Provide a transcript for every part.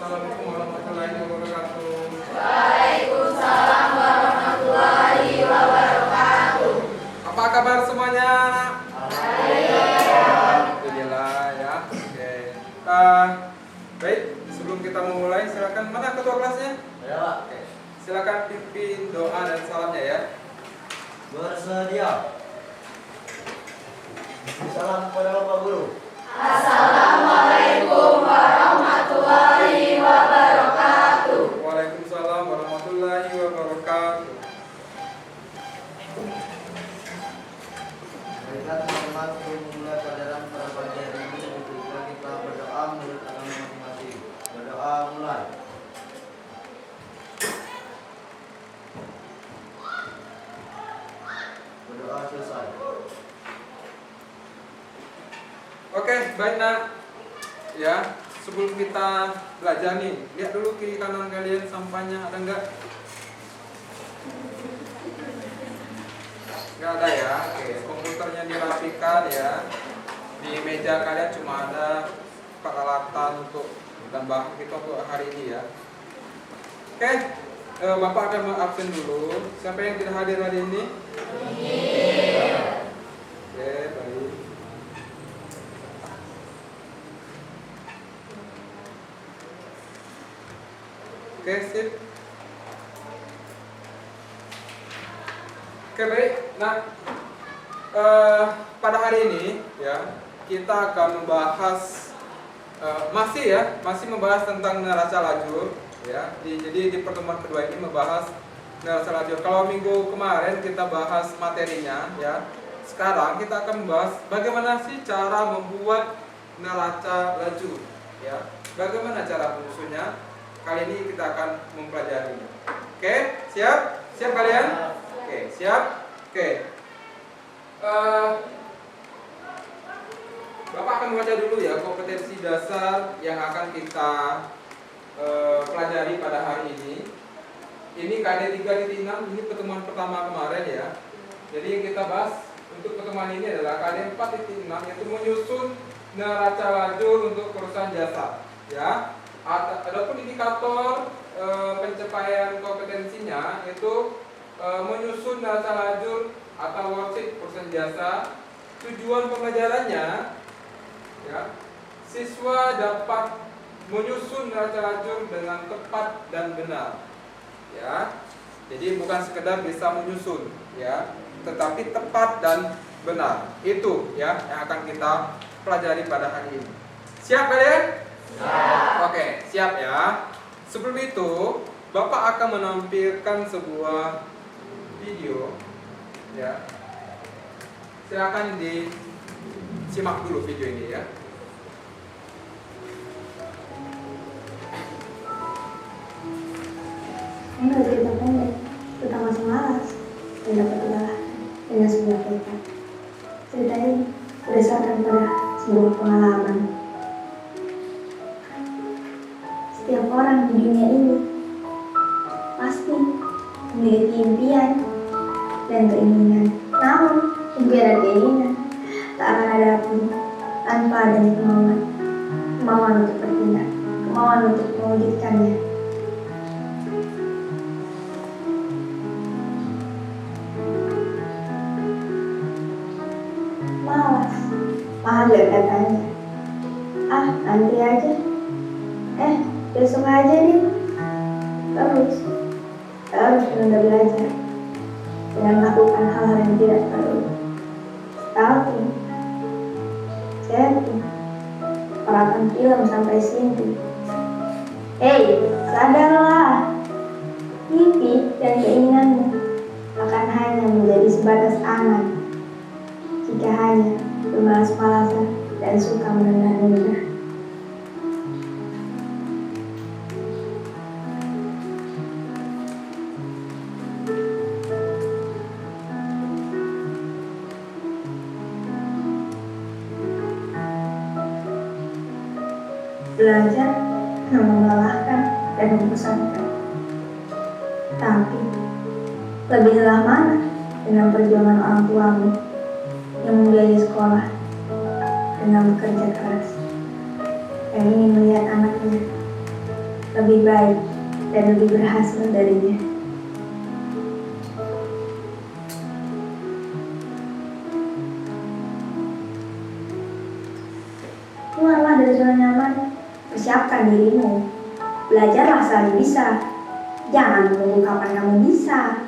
Assalamualaikum warahmatullahi wabarakatuh. Waalaikumsalam warahmatullahi wabarakatuh. Apa kabar semuanya? Alhamdulillah ya. Oke. Baik, sebelum kita memulai silakan, mana ketua kelasnya? Ya, Pak. Oke. Silakan pimpin doa dan salamnya ya. Bersedia. Salam kepada Bapak Guru. Assalamualaikum warahmatullahi wabarakatuh. Waalaikumsalam warahmatullahi wabarakatuh. Baiklah teman-teman, sebelum memulai pelajaran pada pagi hari ini, kita berdoa menurut agama masing-masing. Berdoa mulai. Berdoa selesai. Oke, baik nak. Ya, sebelum kita belajar nih, lihat dulu kiri kanan kalian sampahnya ada enggak? Enggak ada ya. Oke, komputernya dirapikan ya. Di meja kalian cuma ada peralatan untuk dan bahan kita untuk hari ini ya. Oke, Bapak akan mengabsen dulu. Siapa yang tidak hadir hari ini? Oke, baik. Oke, sip. Oke, baik. Nah, pada hari ini ya kita akan membahas masih membahas tentang neraca lajur ya. Jadi di pertemuan kedua ini membahas neraca lajur. Kalau minggu kemarin kita bahas materinya ya. Sekarang kita akan membahas bagaimana sih cara membuat neraca lajur ya. Bagaimana cara menyusunnya? Kali ini kita akan mempelajarinya. Oke, siap? Siap kalian? Oke, siap? Oke. Bapak akan membaca dulu ya kompetensi dasar yang akan kita pelajari pada hari ini. Ini KD 3.6, ini pertemuan pertama kemarin ya. Jadi yang kita bahas untuk pertemuan ini adalah KD 4.6, yaitu menyusun neraca lajur untuk perusahaan jasa ya. Adapun indikator pencapaian kompetensinya itu menyusun neraca lajur atau worksheet perusahaan jasa. Tujuan pembelajarannya ya, siswa dapat menyusun neraca lajur dengan tepat dan benar ya. Jadi bukan sekedar bisa menyusun ya, tetapi tepat dan benar. Itu ya yang akan kita pelajari pada hari ini. Siap kalian? Siap. Oke, siap ya. Sebelum itu, Bapak akan menampilkan sebuah video ya. Silakan disimak dulu video ini ya. Ini ada cerita pendek tentang masa malas dan dapat dikalahkan dengan sebuah tekad. Cerita ini berdasarkan pada sebuah pengalaman. Setiap orang di dunia ini pasti memiliki impian dan keinginan. Namun, impian dan keinginan tak akan ada pun tanpa adanya kemauan untuk bertindak, kemauan untuk mewujudkannya. Malas katanya. Nanti aja. Besok aja nih. Terus menunda belajar dengan melakukan hal-hal yang tidak perlu. Stalking, chatting, parapan film sampai sini. Sadarlah. Mimpi dan keinginanmu akan hanya menjadi sebatas angan jika hanya bermalas-malasan dan suka menunda-nunda. Belajar memang melelahkan dan membosankan. Tapi, lebih lelah mana dengan perjuangan orang tuamu yang membiayai sekolah dengan bekerja keras, yang ingin melihat anaknya lebih baik, dan lebih berhasil darinya. Keluarlah dari zona nyaman, persiapkan dirimu. Belajarlah selagi bisa. Jangan menunggu kapan kamu bisa,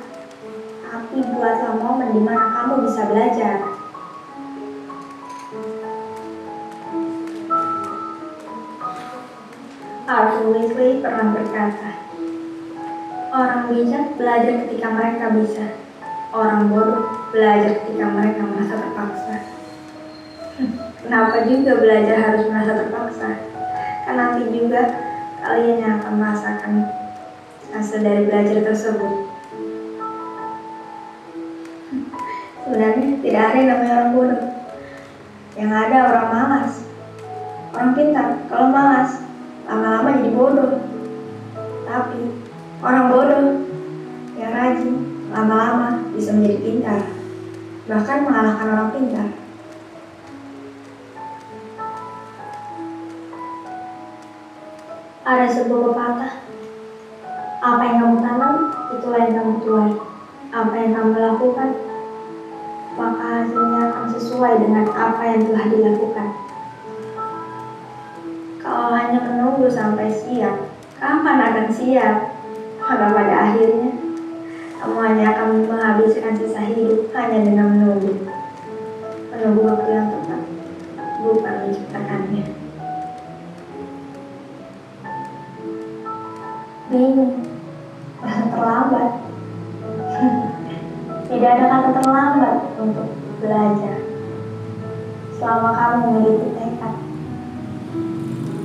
tapi buatlah momen di mana kamu bisa belajar. Arthur Weasley pernah berkata, orang bijak belajar ketika mereka bisa. Orang bodoh belajar ketika mereka merasa terpaksa. Kenapa juga belajar harus merasa terpaksa? Karena nanti juga kalian yang akan merasakan hasil dari belajar tersebut. Sebenarnya tidak ada yang namanya orang bodoh. Yang ada orang malas. Orang pintar kalau malas lama-lama jadi bodoh. Tapi orang bodoh yang rajin lama-lama bisa menjadi pintar, bahkan mengalahkan orang pintar. Ada sebuah pepatah, apa yang kamu tanam, itulah yang kamu tuai. Apa yang kamu lakukan, maka hasilnya akan sesuai dengan apa yang telah dilakukan. Kalau hanya menunggu sampai siap, kapan akan siap? Maka pada akhirnya, kamu hanya akan menghabiskan sisa hidup hanya dengan menunggu. Menunggu waktu yang tepat, bukan menciptakannya. Bingung, merasa terlambat. Tidak ada kata terlambat untuk belajar. Selama kamu memiliki tekad,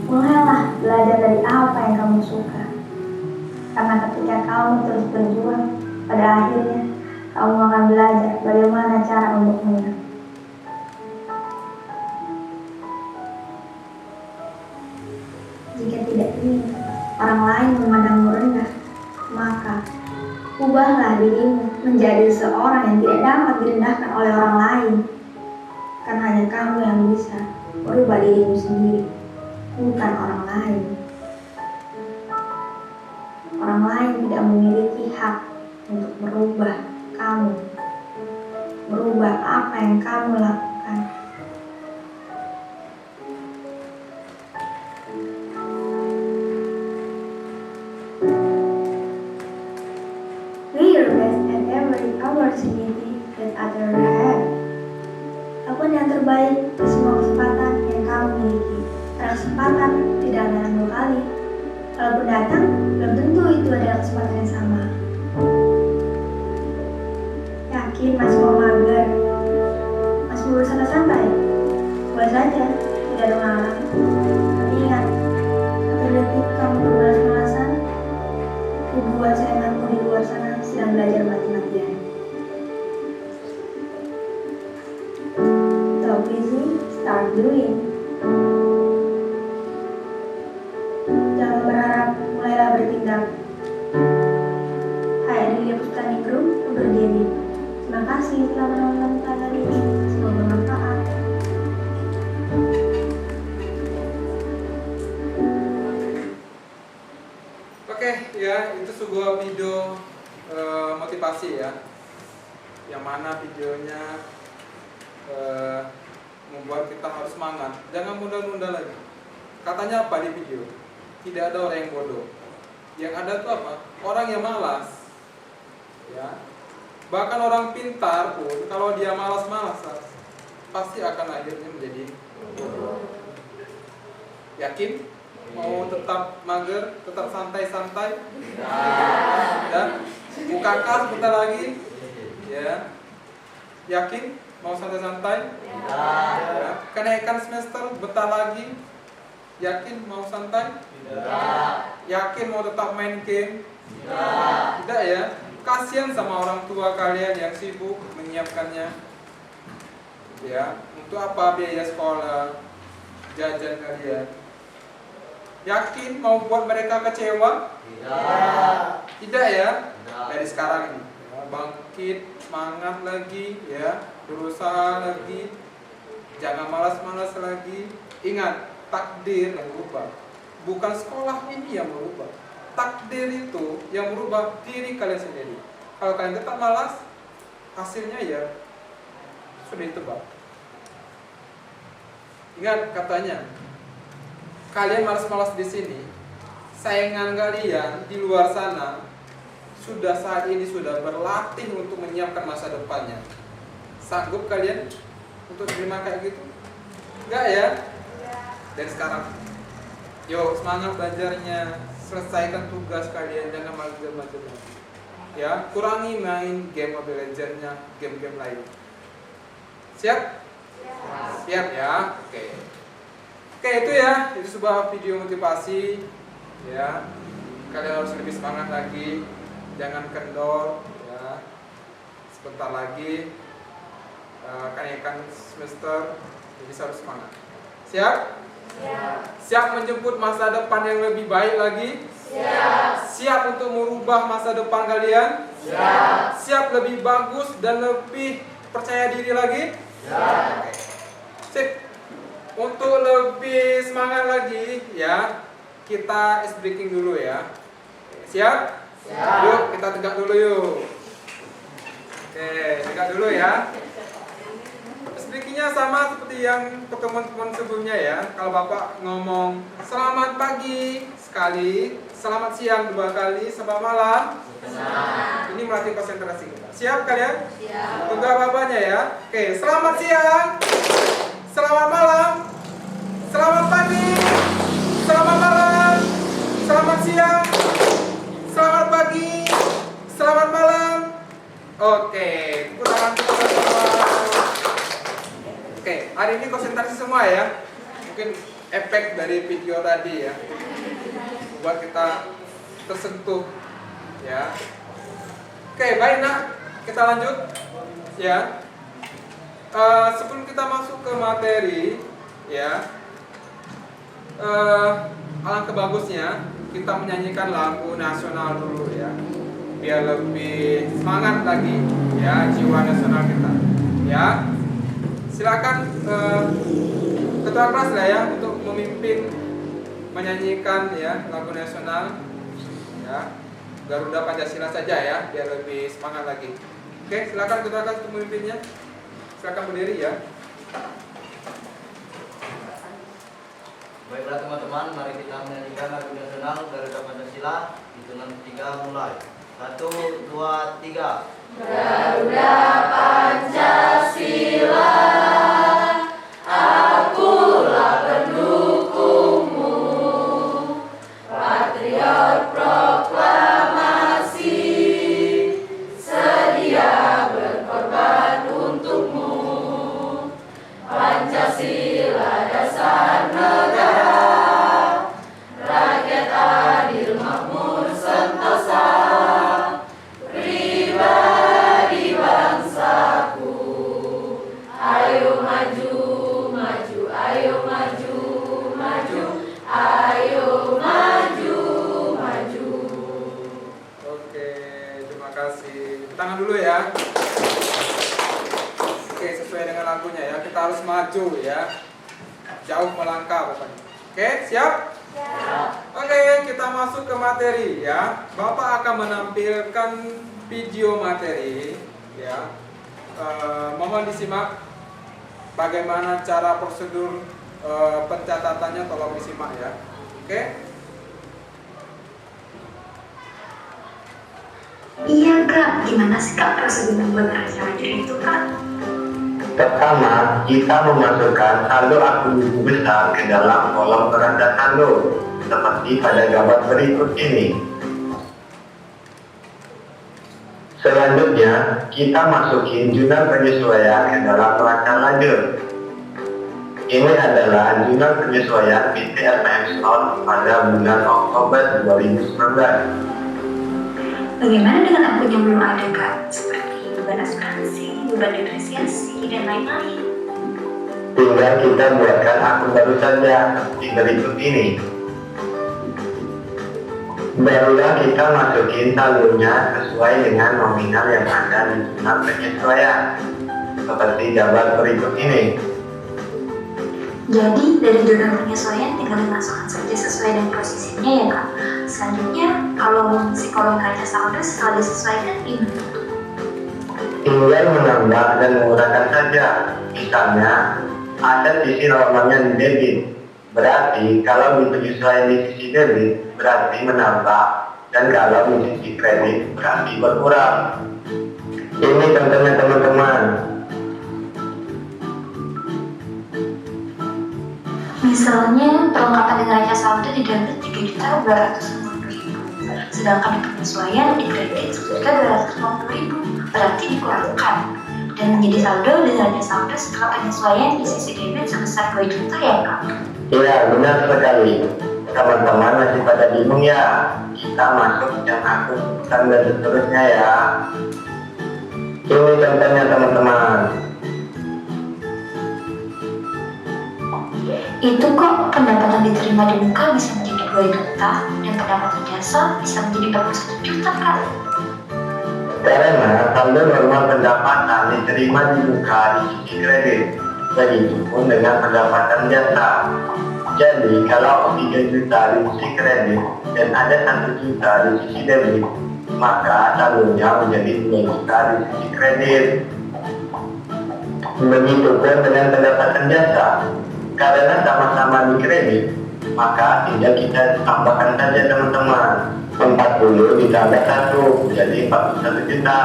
mulailah belajar dari apa yang kamu suka. Karena ketika kamu terus berjuang, pada akhirnya kamu akan belajar bagaimana cara untuk menang. Jika tidak ingin orang lain memandangmu rendah, maka ubahlah dirimu menjadi seorang yang tidak dapat direndahkan oleh orang lain. Karena hanya kamu yang bisa merubah dirimu sendiri, bukan orang lain. Orang lain tidak memiliki hak untuk merubah kamu, merubah apa yang kamu lakukan. Be your best at every opportunity that others have. Lakukan yang terbaik di semua kesempatan yang kamu miliki. Karena kesempatan tidak datang dua kali. Kalaupun datang, belum tentu itu adalah kesempatan yang sama. Yakin masih mau mager? Masih mau bersantai-santai? Buat saja, tidak ada masalah. Tapi ingat, satu detik kamu bermalas-malasan, ribuan sainganmu di luar sana sedang belajar mati-matian. Stop busy, start doing. Jangan berharap, mulailah bertindak. Hai, Adelia Pustani Group undur diri. Terima kasih telah menonton tayangan ini. Semoga bermanfaat. Oke, ya itu sebuah video motivasi ya, yang mana videonya membuat kita harus semangat. Jangan mudah-mudah lagi. Katanya apa di video? Tidak ada orang yang bodoh. Yang ada tuh apa? Orang yang malas. Ya. Bahkan orang pintar pun kalau dia malas-malasan pasti akan akhirnya menjadi bodoh. Yakin? Mau tetap mager, tetap santai-santai? Ya. Buka kas bentar lagi. Ya. Yakin? Mau santai-santai? Ya. Kenaikan semester bentar lagi. Yakin mau santai? Yakin mau tetap main game? Tidak ya. Kasihan sama orang tua kalian yang sibuk menyiapkannya. Ya, untuk apa biaya sekolah, jajan kalian? Yakin mau buat mereka kecewa? Tidak ya. Dari sekarang ini ya, bangkit, semangat lagi ya, berusaha lagi. Jangan malas-malas lagi. Ingat, takdir yang berubah. bukan sekolah ini yang merubah. Takdir itu yang merubah diri kalian sendiri. Kalau kalian tetap malas, hasilnya ya sudah ditebak. Ingat katanya, kalian malas-malas di sini, saingan kalian di luar sana sudah saat ini sudah berlatih untuk menyiapkan masa depannya. Sanggup kalian untuk terima kayak gitu? Enggak ya? Dan sekarang, yuk semangat belajarnya, selesaikan tugas kalian, jangan mager-mager. Ya, kurangi main game Mobile Legends-nya, game-game lain. Siap? Siap ya? Oke. Oke, itu ya, itu sebuah video motivasi. Ya, kalian harus lebih semangat lagi, jangan kendor. Ya, sebentar lagi kenaikan semester, jadi harus semangat. Siap? Siap menjemput masa depan yang lebih baik lagi? Siap untuk merubah masa depan kalian? Siap lebih bagus dan lebih percaya diri lagi? Oke. Sip. Untuk lebih semangat lagi ya, kita ice breaking dulu ya. Siap? Yuk kita tegak dulu yuk. Oke, tegak dulu ya. Speakingnya sama seperti yang pertemuan-pertemuan sebelumnya ya. Kalau Bapak ngomong selamat pagi sekali, selamat siang 2 kali, selamat malam. Ini melatih konsentrasi kita. Siap kalian? Siap. Tunggu Bapaknya ya. Oke, selamat siang, selamat malam, selamat pagi, selamat malam, selamat siang, selamat pagi, selamat malam. Oke, tepuk tangan kita semua. Oke, hari ini konsentrasi semua ya. Mungkin efek dari video tadi ya, buat kita tersentuh ya. Oke, baik nak, kita lanjut ya. Sebelum kita masuk ke materi ya, alangkah bagusnya kita menyanyikan lagu nasional dulu ya, biar lebih semangat lagi ya jiwa nasional kita ya. Silakan ketua kelas lah ya untuk memimpin menyanyikan ya lagu nasional ya, Garuda Pancasila saja ya, biar lebih semangat lagi. Oke, silakan ketua kelas untuk memimpinnya. Silakan berdiri ya. Baiklah teman-teman, mari kita menyanyikan lagu nasional Garuda Pancasila. Hitungan 3 mulai. 1, 2, 3. Garuda Pancasila, akulah pendukungmu, patriot proklamasi, sedia berkorban untukmu. Pancasila dasar negara, rakyat adil makmur sentosa, pribadi bangsaku. Ayo maju, maju, ayo maju, maju, ayo maju, maju. Oke, terima kasih. Tangan dulu ya. Oke, sesuai dengan lagunya ya. Kita harus maju ya. Jauh melangkah pokoknya. Oke, siap? Oke, kita masuk ke materi ya. Bapak akan menampilkan video materi ya. Mohon disimak bagaimana cara prosedur pencatatannya, tolong disimak ya. Oke? Iya kak, gimana sih kak prosedur membuat acara itu kak? Pertama, kita memasukkan saldo akun buku besar ke dalam kolom beranda saldo, seperti pada gambar berikut ini. Selanjutnya, kita masukin jurnal penyesuaian ke dalam raca ledger. Ini adalah jurnal penyesuaian BTS Sound pada bulan Oktober 2019. Bagaimana dengan akun yang belum ada kak? Seperti beban asuransi, beban depresiasi, dan lain-lain. Tinggal kita buatkan akun baru saja, seperti berikut ini. Barulah kita masukin saldonya sesuai dengan nominal yang ada di jurnal penyesuaian, seperti gambar berikut ini. Jadi dari jurnal penyesuaian tinggal dimasukkan saja sesuai dengan posisinya ya kak. Selanjutnya kalau si kolom neraca saldo setelah disesuaikan gimana? Tinggal menambah dan menggunakan saja. Misalnya, ada sisi normalnya di debit. Berarti kalau di penyesuaian di sisi debit, berarti menambah. Dan kalau di sisi kredit, berarti berkurang. Ini contohnya teman-teman. Misalnya perlengkapan neraca saldo di debit 3.250.000, sedangkan di penyesuaian di kredit 1.250.000, berarti dikurangkan dan menjadi saldo di neraca saldo setelah penyesuaian di sisi debit sebesar 2 juta ya kak. Iya, benar sekali. Teman-teman masih pada bingung ya? Kita masuk yang akun dan seterusnya ya. Ini contohnya teman-teman. Itu kok pendapatan diterima di muka bisa menjadi 2 juta dan pendapatan jasa bisa menjadi 41 juta kak. Karena saldo normal pendapatan diterima di muka di sisi kredit. Begitupun dengan pendapatan jasa. Jadi kalau 3 juta di sisi kredit dan ada 1 juta di sisi debit, maka saldonya menjadi 2 juta di sisi kredit. Begitupun dengan pendapatan jasa. Karena sama-sama di kredit, maka tinggal kita tambahkan saja teman-teman. 40 ditambah 1 jadi 41 juta.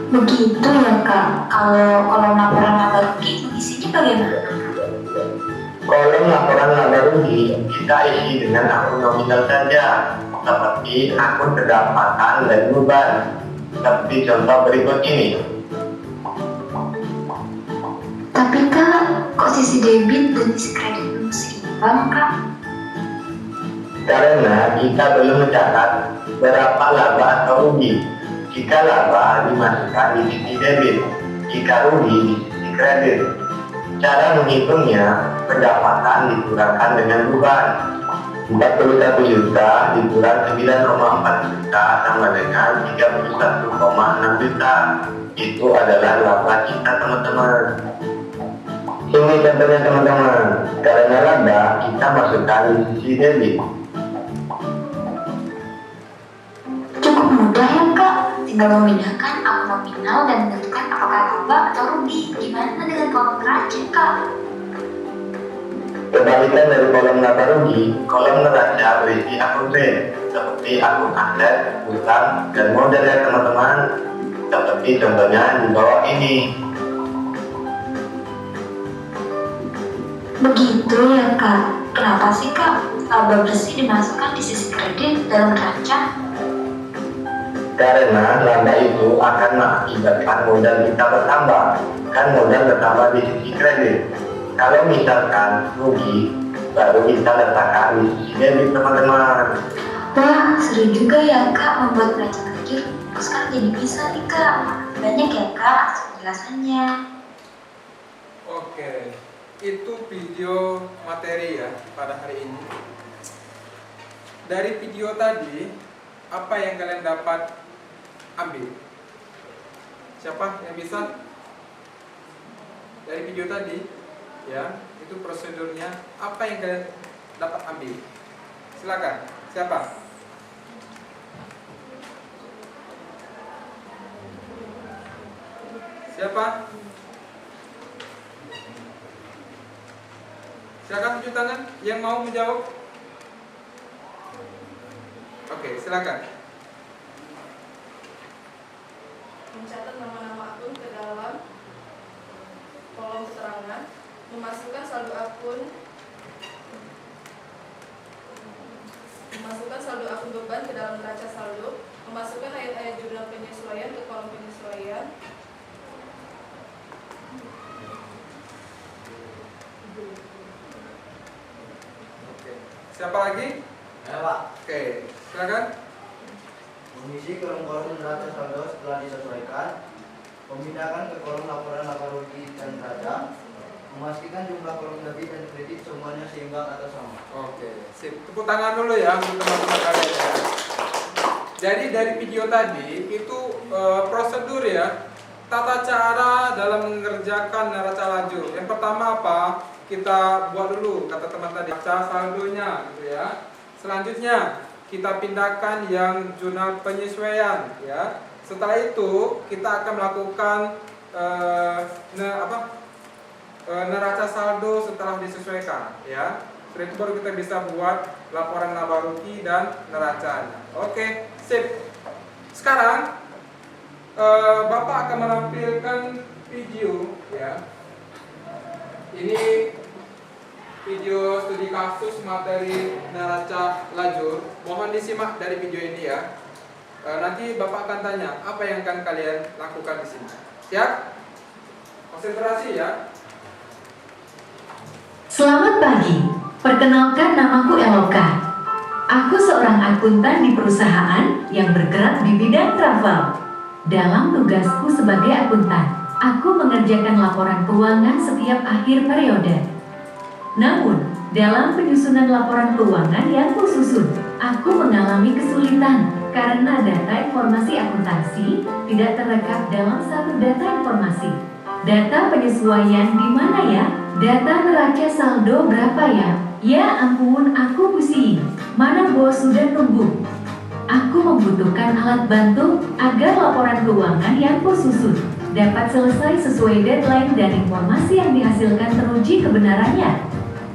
Begitu ya kak. Kalau laporan laba rugi isinya bagaimana? Kolom laporan laba rugi kita isi dengan akun nominal saja, seperti akun pendapatan dan beban. Seperti contoh berikut ini. Tapi kak, kok sisi debit dan sisi kredit belum seimbang kak? Karena kita belum mencatat berapa laba atau rugi. Jika laba dimasukkan di sisi debit, jika rugi di sisi kredit. Cara menghitungnya, pendapatan dikurangkan dengan beban. 41 juta dikurang 9,4 juta sama dengan 31,6 juta. Itu adalah laba kita teman-teman. Ini contohnya teman-teman. Karena laba kita masukkan di sisi debit. Cukup mudah ya kak, tinggal memindahkan akun nominal dan menentukan apakah laba atau rugi. Gimana dengan kolom neraca kak? Kebalikan dari kolom laba rugi, kolom neraca berisi akun trade seperti akun aset, utang, dan modal ya teman-teman. Seperti contohnya di bawah ini. Begitu ya kak. Kenapa sih kak laba bersih dimasukkan di sisi kredit dalam neraca? Karena laba itu akan mengakibatkan modal kita bertambah. Kan modal bertambah di sisi kredit. Kalau misalkan rugi, baru kita letakkan di sisi debit teman-teman. Wah, seru juga ya kak membuat neraca terjun. Terus kan jadi bisa nih kak. Banyak ya kak penjelasannya. Oke, itu video materi ya pada hari ini. Dari video tadi, apa yang kalian dapat ambil? Siapa yang bisa? Dari video tadi, ya, itu prosedurnya. Apa yang kalian dapat ambil? Silakan. Siapa? Siapa? Silakan tunjuk tangan yang mau menjawab. Oke, silakan. Mencatat nama-nama akun ke dalam kolom keterangan, memasukkan saldo akun beban ke dalam neraca saldo, memasukkan ayat-ayat jurnal penyesuaian ke kolom penyesuaian, Oke. Siapa lagi? Ya Pak, Oke, silakan. mengisi kolom-kolom neraca saldo setelah disesuaikan, memindahkan ke kolom laporan laba rugi dan neraca, memastikan jumlah kolom debit dan kredit semuanya seimbang atau sama. Oke, sip. Tepuk tangan dulu ya untuk teman-teman kalian ya. Jadi dari video tadi itu prosedur ya. tata cara dalam mengerjakan neraca lajur. Yang pertama apa? Kita buat dulu kata teman tadi neraca saldonya gitu ya. Selanjutnya kita pindahkan yang jurnal penyesuaian ya. Setelah itu kita akan melakukan neraca saldo setelah disesuaikan ya. Setelah itu baru kita bisa buat laporan laba rugi dan neracanya. Oke, sip. Sekarang Bapak akan menampilkan video ya. Ini video studi kasus materi neraca lajur. Mohon disimak dari video ini ya. Nanti Bapak akan tanya apa yang akan kalian lakukan di sini. Siap? Konsentrasi ya. Selamat pagi. Perkenalkan, namaku Eloka. Aku seorang akuntan di perusahaan yang bergerak di bidang travel. Dalam tugasku sebagai akuntan, aku mengerjakan laporan keuangan setiap akhir periode. Namun, dalam penyusunan laporan keuangan yang kususun, aku mengalami kesulitan karena data informasi akuntansi tidak terrekap dalam satu data informasi. Data penyesuaian di mana ya? Data neraca saldo berapa ya? Ya ampun, aku pusing. Mana bos sudah nunggu. Aku membutuhkan alat bantu agar laporan keuangan yang kususun dapat selesai sesuai deadline dan informasi yang dihasilkan teruji kebenarannya.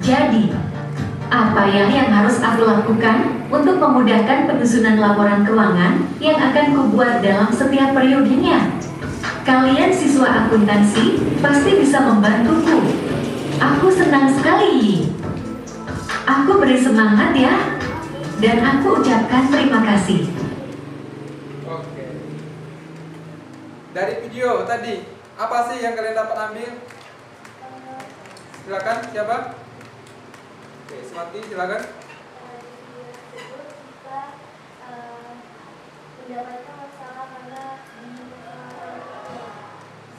Jadi, apa yang harus aku lakukan untuk memudahkan penyusunan laporan keuangan yang akan kubuat dalam setiap periodenya? Kalian siswa akuntansi pasti bisa membantuku. Aku senang sekali. Aku beri semangat ya. Dan aku ucapkan terima kasih. Oke. Dari video tadi, apa sih yang kalian dapat ambil? Silakan, siapa? Oke, Smati, silakan. Mendapatkan masalah karena di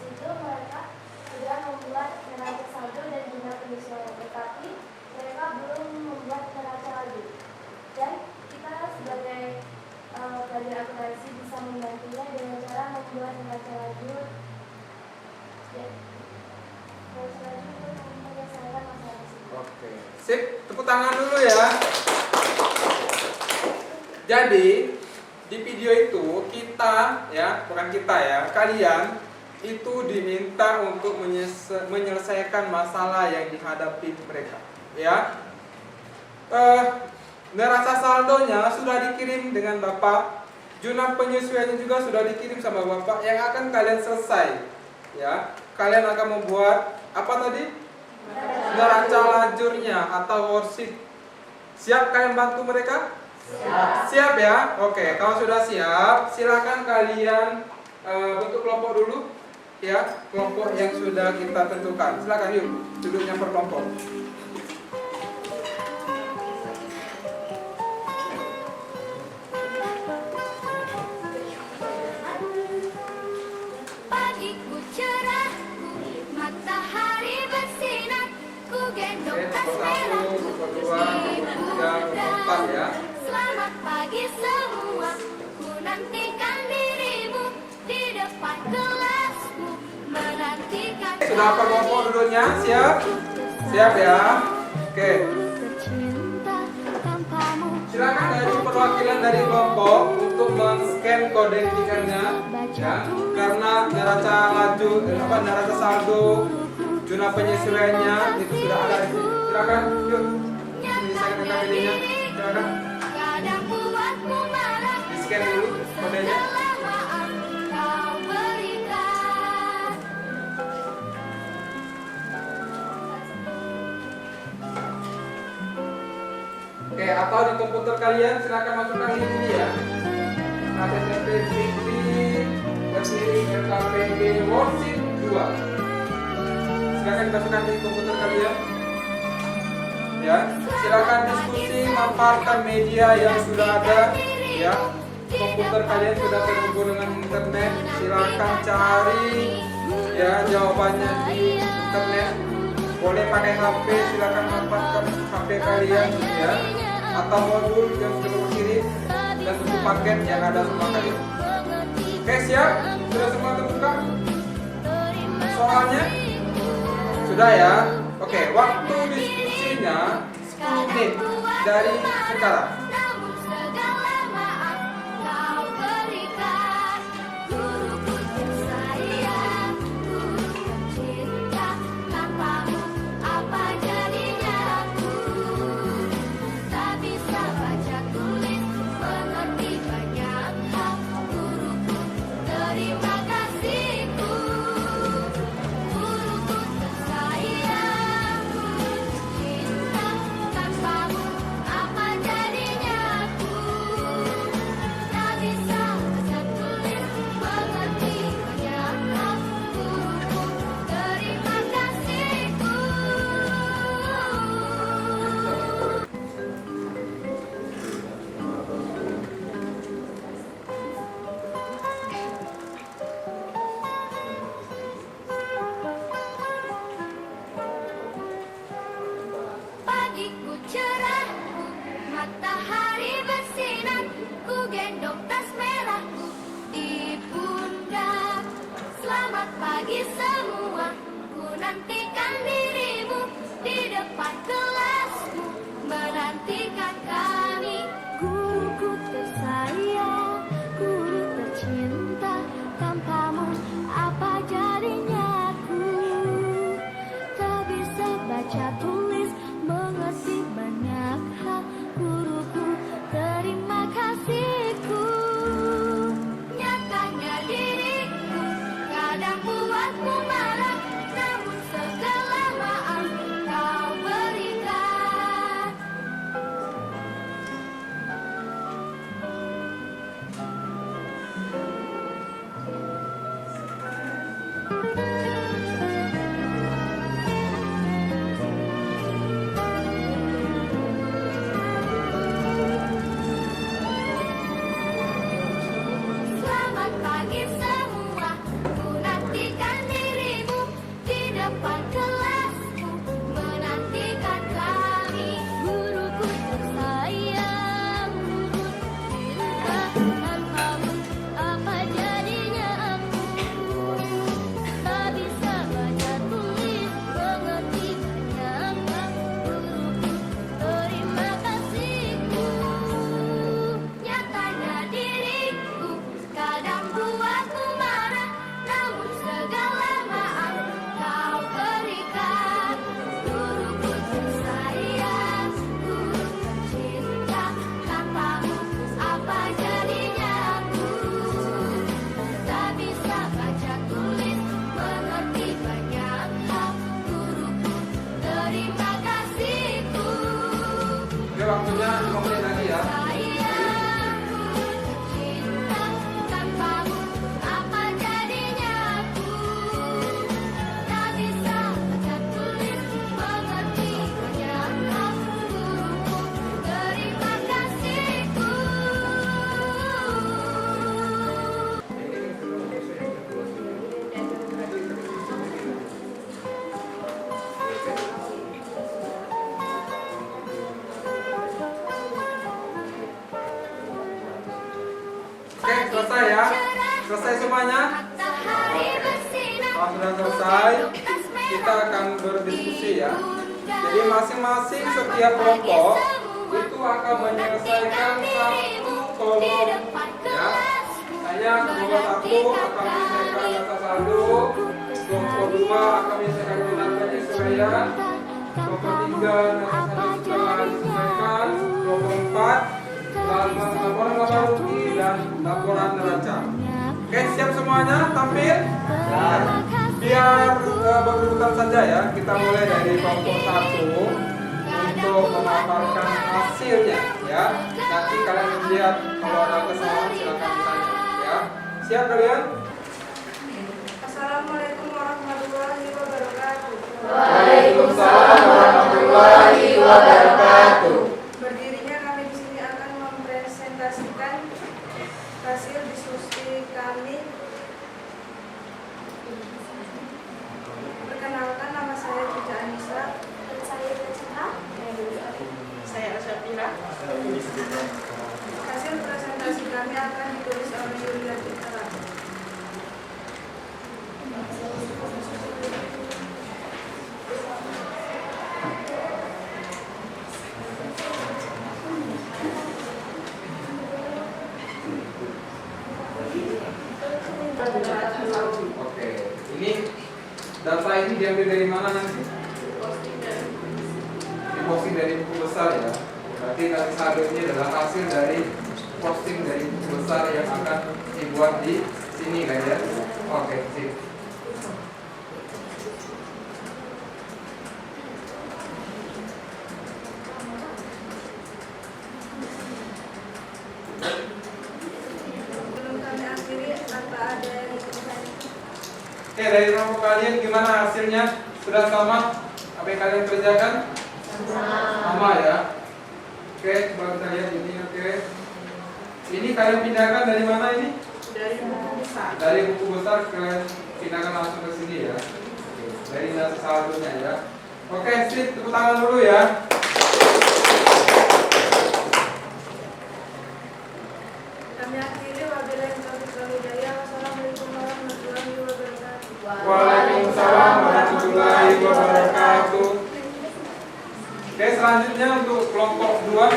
situ mereka sudah membuat neraca saldo dan jumlah penyesuaian, tetapi mereka belum membuat neraca lajur. Dan kita sebagai pelajar akuntansi bisa membantunya dengan cara membuat neraca lajur dan neraca lajur untuk menyelesaikan masalah tersebut. Oke, sip, tepuk tangan dulu ya. Jadi di video itu kita ya, bukan kita ya, kalian itu diminta untuk menyelesaikan masalah yang dihadapi mereka ya. Neraca saldonya sudah dikirim dengan Bapak, jurnal penyesuaiannya juga sudah dikirim sama Bapak, yang akan kalian selesai ya. Kalian akan membuat apa tadi? Neraca lajurnya atau worksheet. Siap kalian bantu mereka? Siap ya? Oke, kalau sudah siap, silakan kalian bentuk kelompok dulu ya, kelompok yang sudah kita tentukan. Silakan yuk, duduknya per kelompok. Pagiku cerah, matahari bersinar, ku gendong tas merahku, ibu ya. Selamat pagi semua, ku nantikan dirimu di depan kelasku, menantikan. Sudah per kelompok duduknya, siap? Siap ya? Oke. Silakan dari perwakilan dari kelompok untuk men-scan kode tikernya ya, karena neraca lajur neraca saldo jurnal penyesuaiannya itu sudah ada di sini. Silakan yuk. Ini saya akan pilihnya. Silakan. Di-scan dulu kodenya. Oke, atau di komputer kalian silakan masukkan ini ya. KTP LKPB worksheet 2. Silakan dimasukkan di komputer kalian. Ya, silakan diskusi, manfaatkan media yang sudah ada ya. Komputer kalian sudah terhubung dengan internet, silakan cari ya jawabannya di internet. Boleh pakai HP, silakan manfaatkan HP kalian ya, atau modul yang sudah berkirim dan buku paket yang ada sama kalian. Oke, siap? Sudah semua terbuka? soalnya? Sudah ya? Oke, waktu diskusinya 10 menit dari sekarang. Namun segala maaf kau berikan. Guruku tersayang, guru tercinta, tanpamu apa jadinya aku? Tak bisa baca tulis, mengerti banyak hal. Guruku, terima kasihku. Guruku tersayang, guru tercinta, tanpamu apa jadinya aku? Tak bisa baca tulis, mengerti banyak hal. Guruku, terima kasihku. Pagiku cerah, matahari bersinar, ku gendong tas merahku di pundak. Selamat pagi semua, ku nantikan dirimu di depan kelasmu, menantikan kami. Guruku tersayang, guru tercinta, tanpamu apa jadinya aku? Tak bisa baca tulis, mengerti banyak hal. Guruku, terima kasihku. Nyatanya diriku kadang buatmu marah, namun segala maaf kau berikan. Selamat pagi semua, ku nantikan dirimu di depan kelasmu, menantikan kami. Guruku tersayang, guru tercinta, tanpamu apa jadinya aku? Tak bisa baca tulis, mengerti banyak hal. Guruku, terima kasihku. Nyatanya diriku kadang buatmu marah, namun segala maaf kau berikan. Guruku tersayang, guru tercinta, tanpamu apa jadinya aku? Tak bisa baca tulis, mengerti banyak hal. Guruku, terima kasihku. Oke, waktunya 5 menit lagi ya. Sayang, guru tercinta, tanpamu apa jadinya aku? Tak bisa baca tulis, mengerti banyak hal. Guruku, terima kasihku. Oke, selesai ya. Selesai semuanya. Matahari bersinar, Kalau sudah selesai, kita akan berdiskusi ya. Jadi masing-masing setiap kelompok itu akan menyelesaikan satu kolom ya. Hanya kelompok 1 akan menyelesaikan data saldo, kelompok 2 akan menyelesaikan jumlah penyesuaian, kelompok 3 data saldo setelah diselesaikan, kelompok 4 laporan laba rugi dan laporan neraca. Oke, siap semuanya tampil? Biar berurutan saja ya. Kita mulai dari kelompok 1 untuk memaparkan hasilnya ya. Nanti kalian lihat kalau ada kesalahan silakan ditanya ya. Siap kalian? Assalamualaikum warahmatullahi wabarakatuh. Waalaikumsalam warahmatullahi wabarakatuh. Berdirinya kami di sini akan mempresentasikan hasil diskusi kami. Perkenalkan, nama saya Cica Anissa. Dan saya Cica. Saya Asyafira. Hasil presentasi kami akan ditulis oleh Yulia Citra. neraca saldo. Oke, ini data ini diambil dari mana nanti? Posting dari buku besar ya. Berarti nanti saldo ini adalah hasil dari posting dari buku besar yang akan dibuat di sini kan ya. Oke, sip. Belum kami akhiri tanpa ada yang disampaikan. Oke, dari kelompok kalian gimana hasilnya? Sudah sama? Apa yang kalian kerjakan? Sama ya. Oke, coba kita lihat ini. Oke. Ini kalian pindahkan dari mana ini? Dari buku besar. Dari buku besar kalian pindahkan langsung ke sini ya. Oke, dari neraca saldonya ya. Oke, sip, tepuk tangan dulu ya. Kami akhiri wabillahi taufiq wal hidayah. Wassalamualaikum warahmatullahi wabarakatuh. Waalaikumsalam warahmatullahi wabarakatuh. Oke, selanjutnya untuk kelompok 2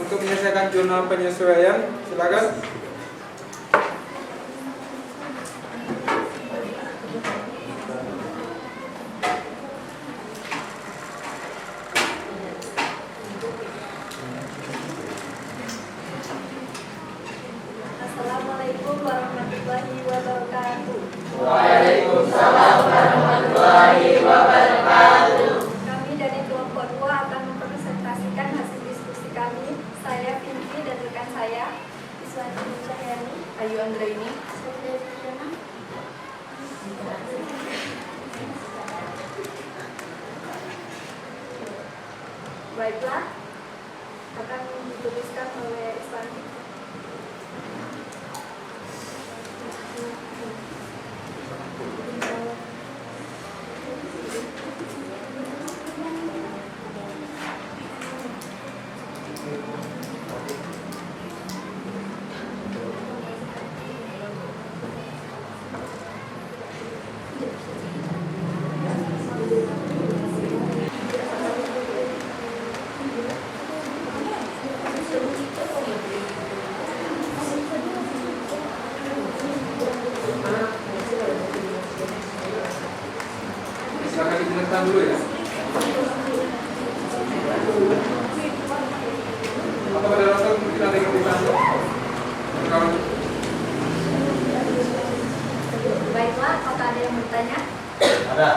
untuk menyelesaikan jurnal penyesuaian, silakan. Assalamualaikum warahmatullahi wabarakatuh. Waalaikumsalam warahmatullahi wabarakatuh. Kami dari kelompok 2 akan mempresentasikan hasil diskusi kami. Saya Pinky dan rekan saya Iswati Cahyani, Ayu Anggraini. Baiklah, akan dituliskan oleh Iswati. Silakan dijelaskan dulu ya. Atau pada waktu mungkin ada yang ditanya? Kalau Baiklah, apakah ada yang bertanya? Ada.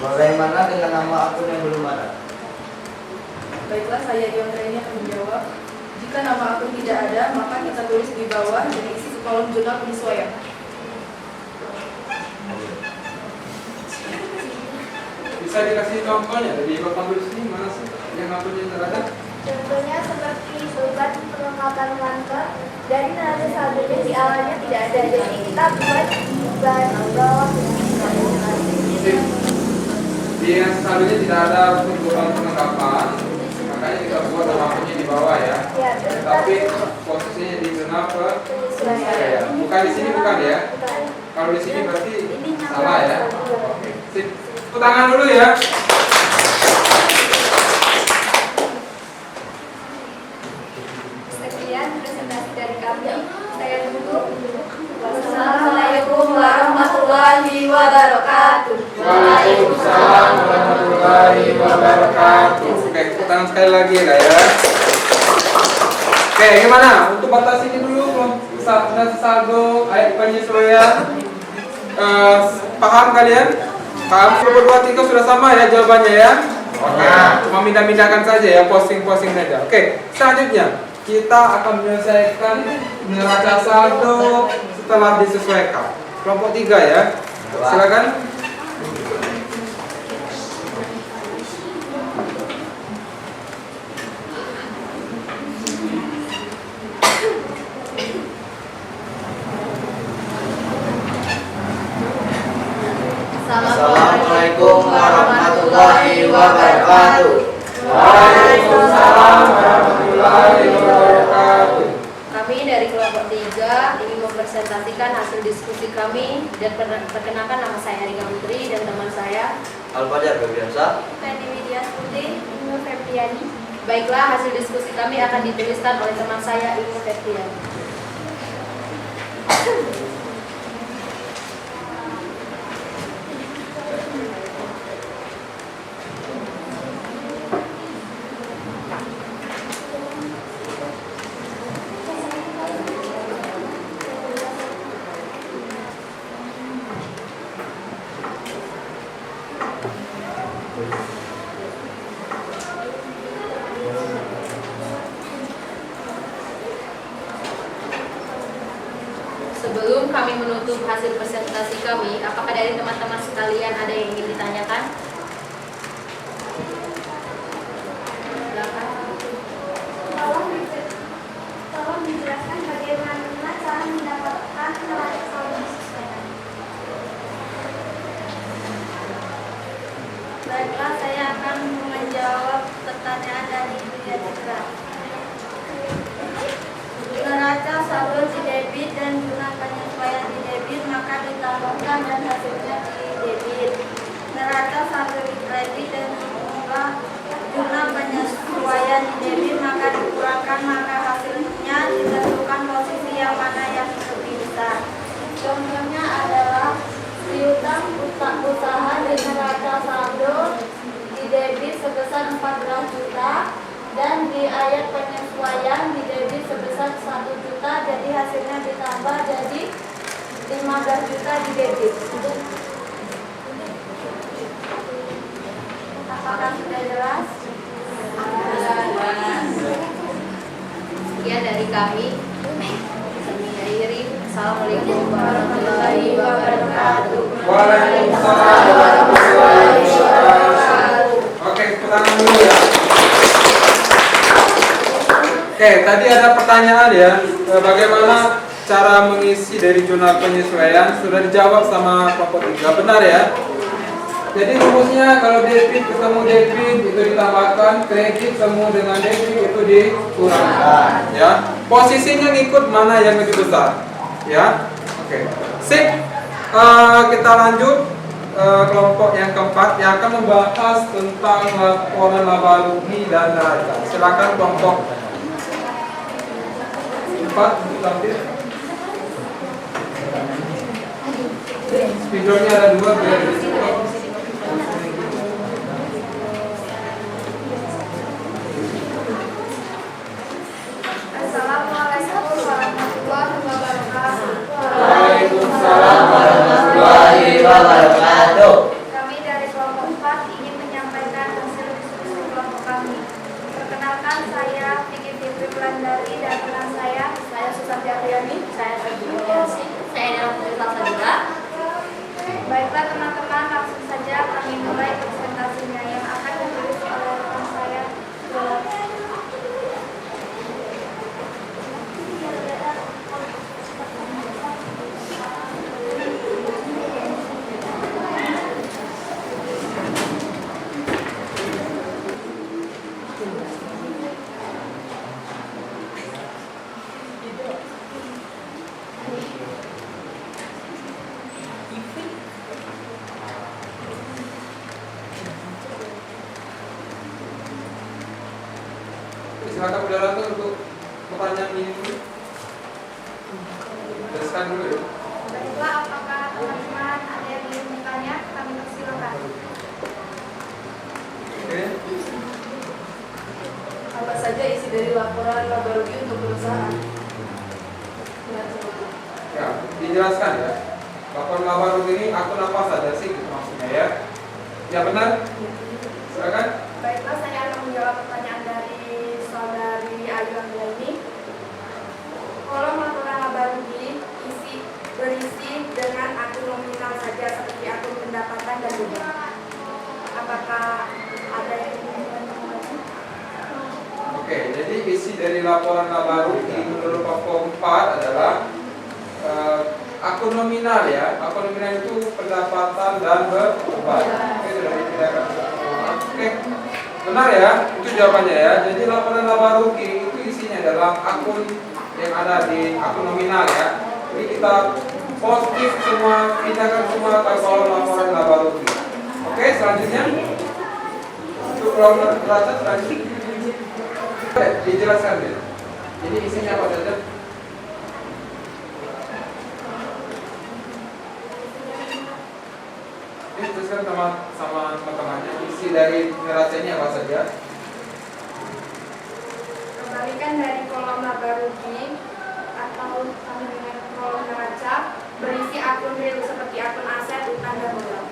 Bagaimana dengan nama akun yang belum ada? Baiklah, saya Ayu Anggraini akan menjawab. Jika nama akun tidak ada, maka kita tulis di bawah dan isi kolom jurnal penyesuaian. bisa dikasih contohnya dari Bapak tulis ini mana sih yang akunnya terada? Contohnya seperti beban perlengkapan kantor dari neraca saldonya di awalnya tidak ada, jadi kita buat beban bawah Di yang saldonya tidak ada untuk beban perlengkapan, makanya kita buat nama akunnya di bawah ya. ya, Tapi posisinya di zona penyesuaian. Bukan di sini bukan ya? Kalau di sini berarti salah ya. Oke, sip. Tepuk tangan dulu ya. Sekian presentasi dari kami. Saya tutup. Wassalamualaikum warahmatullahi wabarakatuh. Waalaikumsalam warahmatullahi wabarakatuh. Oke, tepuk tangan sekali lagi lah ya. Oke, gimana? Untuk batas ini dulu, saldo, ayat penyesuaian. Paham kalian? Paham? 1, 2, 3 sudah sama ya jawabannya ya? Oke, cuma pindah-pindahkan saja ya, posting-posting saja. Oke, selanjutnya kita akan menyelesaikan neraca saldo setelah disesuaikan. Kelompok 3 ya. Silakan. Assalamualaikum warahmatullahi wabarakatuh. Waalaikumsalam warahmatullahi wabarakatuh. Kami dari kelompok 3 ingin mempresentasikan hasil diskusi kami dan perkenalkan nama saya Rika Putri dan teman saya Al-Fajar Febriansa. Feni Widya Putri, Nur Febriani. Baiklah, hasil diskusi kami akan dituliskan oleh teman saya, Ibu Fetrian. Sebelum kami menutup hasil presentasi kami, apakah dari teman-teman sekalian ada yang ingin ditanyakan? Silakan. Tolong dijelaskan bagaimana cara mendapatkan neraca saldo disesuaikan. Baiklah, saya akan menjawab pertanyaan dari Buya Citra. Neraca saldo di debit dan jumlah penyesuaian di debit maka ditambahkan dan hasilnya di debit. Neraca saldo di kredit dan jumlah penyesuaian di debit maka dikurangkan maka hasilnya ditentukan posisi yang mana yang lebih besar. Contohnya adalah piutang usaha dengan neraca saldo di debit sebesar 14 juta dan di ayat penyesuaian di debit sebesar 1 juta, jadi hasilnya ditambah jadi 15 juta di debit. Apakah sudah jelas? Sekian dari kami. Kami akhiri. Assalamualaikum warahmatullahi wabarakatuh. Waalaikumsalam warahmatullahi wabarakatuh. Oke, pertanyaan dulu ya. Oke, tadi ada pertanyaan ya, bagaimana cara mengisi dari jurnal penyesuaian, sudah dijawab sama kelompok 3, benar ya? Jadi rumusnya kalau debit ketemu debit itu ditambahkan, kredit ketemu dengan debit itu dikurangkan, ya. Posisinya ngikut mana yang lebih besar, ya? Oke, sip. Kita lanjut kelompok yang keempat yang akan membahas tentang laporan laba rugi dan neraca. Silakan kelompok 4 tampil. Spidolnya ada 2 biar disitu. Assalamualaikum warahmatullahi wabarakatuh. Waalaikumsalam warahmatullahi wabarakatuh. Kami dari kelompok 4 ingin menyampaikan hasil diskusi kelompok kami. Perkenalkan, saya Vicky Fitri Wulandari dan teman saya Susanti Apriyani, saya Terbiasi, saya adalah Putri Salsabila. Baiklah teman-teman, langsung saja kami mulai presentasinya yang akan ditulis oleh rekan saya. Silakan moderator untuk pertanyaan ini dulu. Jelaskan dulu ya. Baiklah, apakah teman-teman ada yang ingin bertanya? Kami persilakan. Oke. Apa saja isi dari laporan laba rugi untuk perusahaan? Ya, dijelaskan ya. Laporan laba rugi ini akun apa saja sih gitu maksudnya ya? Ya benar. Silakan. Baiklah, saya akan menjawab pertanyaan dari saudari Ayu Anggraini. Kolom laporan laba rugi berisi dengan akun nominal saja seperti akun pendapatan dan beban. Apakah ada yang ingin menambahkan? Oke, jadi isi dari laporan laba rugi menurut kelompok 4 adalah akun nominal ya. Akun nominal itu pendapatan dan beban. Oke, sudah dibedakan. Oke, benar ya. Itu jawabannya ya. Jadi laporan laba rugi itu isinya adalah akun yang ada di akun nominal ya. Jadi kita positif semua, pindahkan semua ke kolom laporan laba rugi. Oke, selanjutnya untuk kolom neraca selanjutnya. Dijelaskan ya. Ini isinya apa saja? Teruskan sama teman-temannya. Isi dari neraca ini apa saja? Kebalikan dari kolom laba rugi atau sama dengan kolom neraca berisi akun real seperti akun aset, utang dan modal.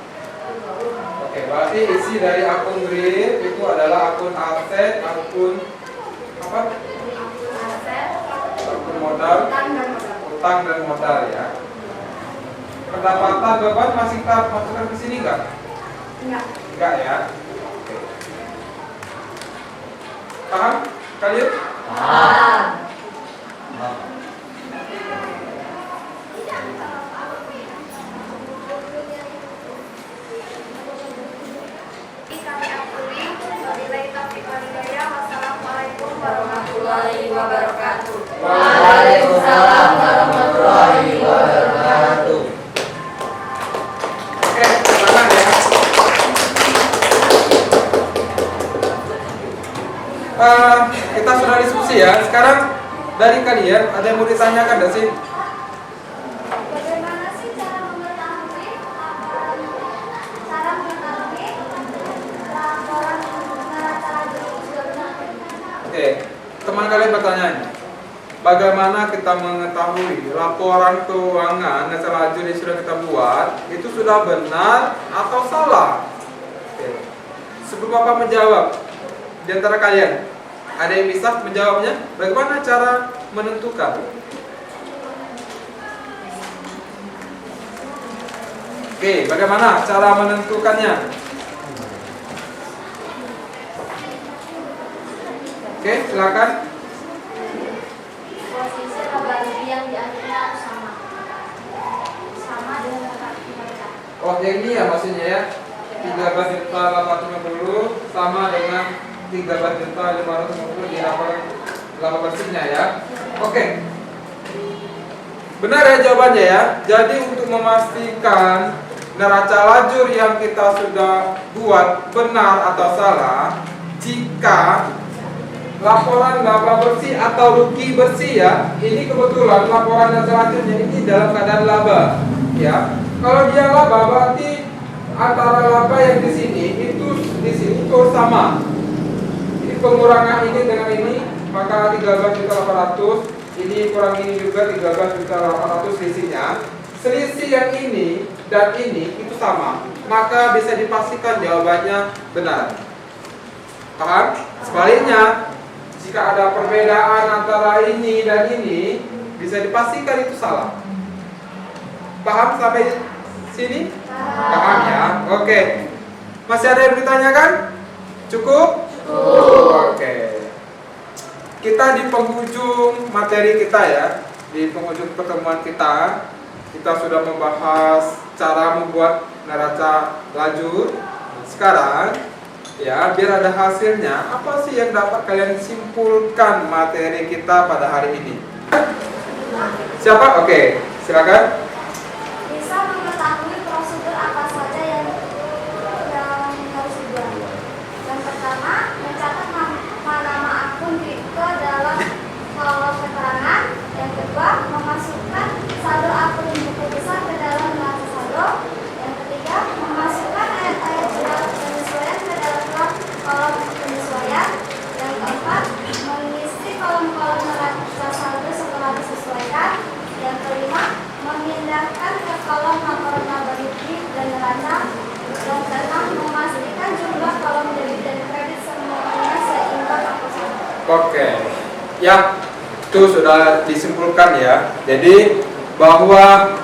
Oke, berarti isi dari akun real itu adalah akun aset, akun apa? Akun aset, Akun modal, utang dan modal ya. Pendapatan beban masih kita masukkan ke sini enggak? Enggak. Enggak ya. Oke. Paham kalian? Paham. Kami akhiri. Wabillahi taufiq wal hidayah. Wassalamualaikum warahmatullahi wabarakatuh. Waalaikumsalam warahmatullahi wabarakatuh. Oke, silakan ya. Kita sudah diskusi ya. Sekarang dari kalian ada yang mau ditanyakan nggak sih? Bagaimana sih cara mengetahui laporan neraca lajur itu sudah benar? Oke, teman kalian bertanya ini. Bagaimana kita mengetahui laporan keuangan neraca lajur yang sudah kita buat itu sudah benar atau salah? Oke. Sebelum Bapak menjawab, di antara kalian ada yang bisa menjawabnya? Bagaimana cara menentukan? Oke, bagaimana cara menentukannya? Oke, silakan. Posisi laba rugi yang diambilnya sama dengan neraca. Oh, yang ini ya maksudnya ya. 13.850 sama dengan 13.550 di laba bersihnya ya. Oke. Benar ya jawabannya ya. Jadi untuk memastikan neraca lajur yang kita sudah buat benar atau salah, jika laporan laba bersih atau rugi bersih ya, ini kebetulan laporan neraca lajurnya ini dalam keadaan laba ya. Kalau dia laba berarti antara laba yang di sini itu sama. Ini pengurangan ini dengan ini maka 13.800, ini kurang ini juga 13.800 selisihnya. Selisih yang ini dan ini itu sama, maka bisa dipastikan jawabannya benar. Paham? Sebaliknya, jika ada perbedaan antara ini dan ini, bisa dipastikan itu salah. Paham sampai sini? Paham ya? Oke. Masih ada yang ditanyakan? Cukup? Oke. Kita di penghujung materi kita ya, di penghujung pertemuan kita sudah membahas cara membuat neraca lajur. Sekarang ya, biar ada hasilnya, apa sih yang dapat kalian simpulkan materi kita pada hari ini? Siapa? Oke, silakan. Bisa mengetahui prosedur apa saja yang harus dibuat. Yang pertama, mencatat nama akun kripto dalam kolom keterangan. Yang kedua, memasukkan saldo akun buku besar ke dalam neraca saldo. Yang ketiga, memasukkan ayat-ayat penyesuaian ke dalam kolom penyesuaian. Yang keempat, mengisi kolom-kolom neraca saldo setelah disesuaikan. Yang kelima, memindahkan ke kolom laporan laba rugi dan neraca. Yang keenam, memastikan jumlah kolom debit dan kredit semuanya seimbang atau sama. Oke, ya itu sudah disimpulkan ya. Jadi bahwa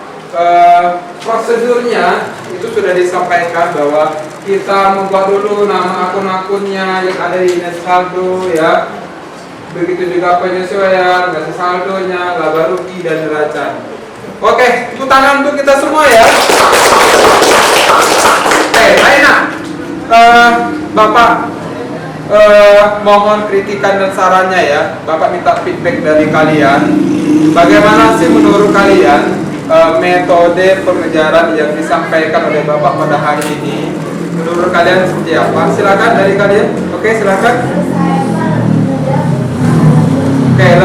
prosedurnya itu sudah disampaikan bahwa kita membuat dulu nama akun-akunnya yang ada di net saldo ya. Begitu juga penyesuaian, neraca saldonya, laba rugi dan neraca. Oke, tepuk tangan untuk kita semua ya. Aina, Bapak mohon kritikan dan sarannya ya. Bapak minta feedback dari kalian. Bagaimana sih menurut kalian metode pengejaran yang disampaikan oleh Bapak pada hari ini? Menurut kalian seperti apa? Silakan dari kalian. Oke, silakan.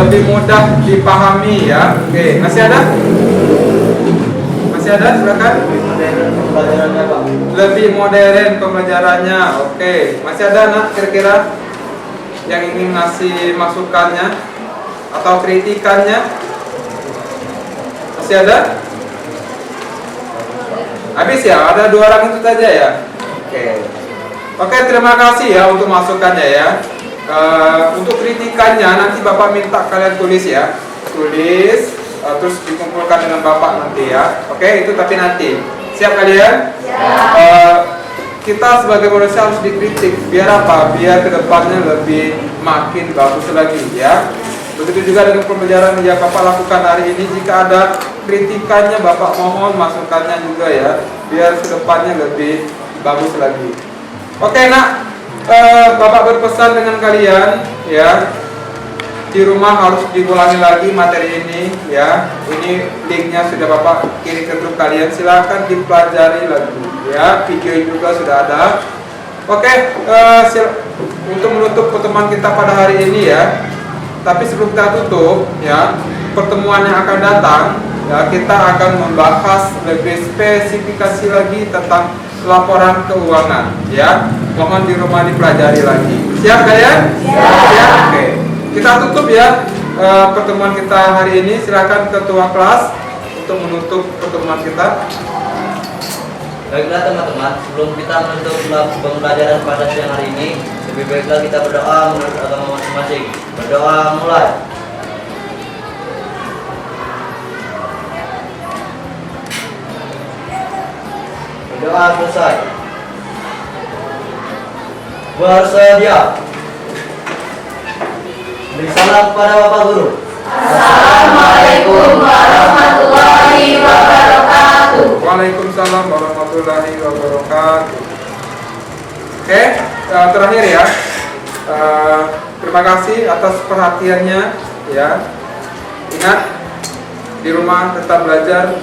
lebih mudah dipahami ya. Oke, masih ada? Masih ada? Silakan. Pembelajarannya Pak. Lebih modern pembelajarannya. Oke, masih ada nak kira-kira yang ingin ngasih masukannya atau kritikannya? Masih ada? Habis ya, ada 2 orang itu saja ya. Oke, terima kasih ya untuk masukannya ya. Untuk kritikannya nanti Bapak minta kalian tulis ya, tulis terus dikumpulkan dengan Bapak nanti ya. Oke, itu tapi nanti. Siap kalian? Kita sebagai manusia harus dikritik. Biar apa? Biar kedepannya lebih makin bagus lagi ya. Begitu juga dengan pembelajaran yang Bapak lakukan hari ini. Jika ada kritikannya, Bapak mohon masukannya juga ya, biar kedepannya lebih bagus lagi. Oke nak, Bapak berpesan dengan kalian ya, di rumah harus diulangi lagi materi ini ya. Ini linknya sudah Bapak kirim ke grup kalian, silakan dipelajari lagi ya. Video juga sudah ada. Oke, untuk menutup pertemuan kita pada hari ini ya. Tapi sebelum kita tutup ya, pertemuan yang akan datang ya, kita akan membahas lebih spesifikasi lagi tentang laporan keuangan ya. Mohon di rumah dipelajari lagi. Siap kalian? Siap. Oke. Kita tutup ya pertemuan kita hari ini. Silakan ketua kelas untuk menutup pertemuan kita. Baiklah teman-teman, sebelum kita menutup pembelajaran pada siang hari ini, lebih baiklah kita berdoa menurut agama masing-masing. Berdoa mulai. Berdoa selesai. Bersedia. Beri salam kepada Bapak Guru. Assalamualaikum warahmatullahi wabarakatuh. Waalaikumsalam warahmatullahi wabarakatuh. Oke, terakhir ya. Terima kasih atas perhatiannya ya. Ingat, di rumah tetap belajar,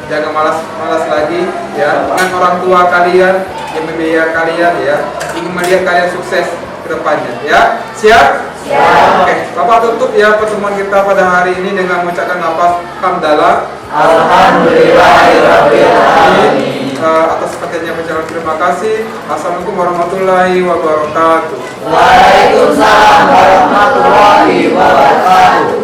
jangan malas lagi ya. Dengan orang tua kalian yang membiayai kalian ya, ingin melihat kalian sukses ke depannya ya. Siap? Siap. Oke, Bapak tutup ya pertemuan kita pada hari ini dengan mengucapkan lafaz hamdalah. Alhamdulillahirabbil alamin. Atas perhatiannya mengucapkan terima kasih. Assalamualaikum warahmatullahi wabarakatuh. Waalaikumsalam warahmatullahi wabarakatuh.